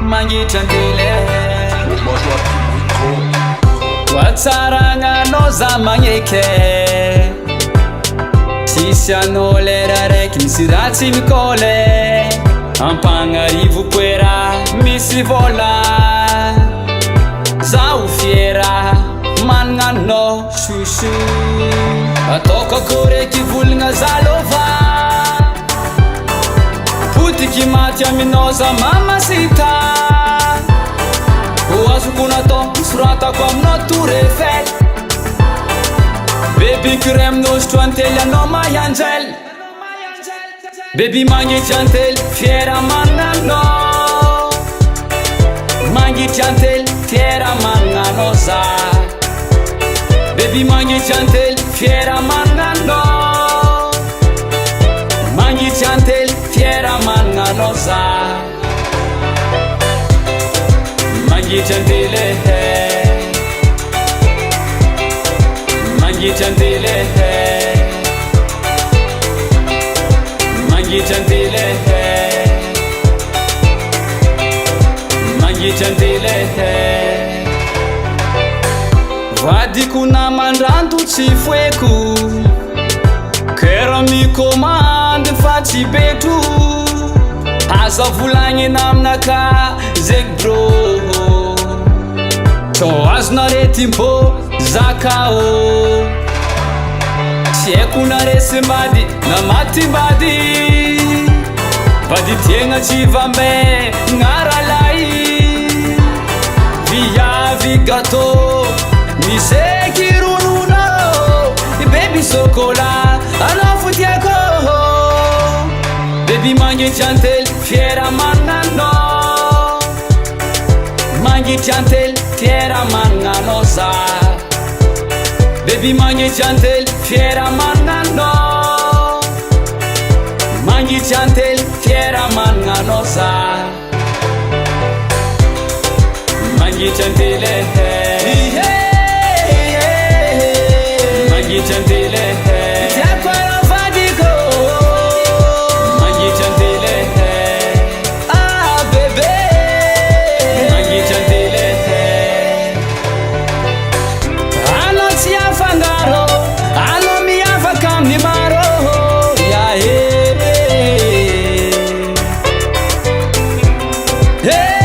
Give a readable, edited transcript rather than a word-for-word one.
Mangitantele Watsaranga noza mangeke Sisianolera rek misirati mikole Ampangarivu kwera misivola Zau fiera mangano shushu Atoko kore kivulnga zalova Puti kimatya minoza mamasita Uasukunato surata kwa mnotu refel Baby krem no stwantelia no mayanjel Baby mangi chantel fiera mangano Mangi chantel fiera mangano za Baby mangi chantel fiera mangano Mangi chantel fiera mangano za Mangi chantele Mangi chantele Mangi chantele Mangi chantele Vadi kuna mandrantu chifweku Kera mi commande faci betu Asa vulanye namnaka zeg bro To asnare timpo zakao Siekuna resembadi na matimbadi Vadi tienga chivambe ngaralai Via vigato Misekirununo Baby sokola Alofu tieko Baby mangi chantel Fiera mangano Mangi chantel Fiera mangano za Baby mangi chantel Fiera mangano Mangi chantel Fiera mangano za Mangi chantele Mangi chantele Tiakwara fadigo Mangi chantele Ah bebe Mangi chantele Ano tia fangaro Ano mia fakam ni maro Ya hey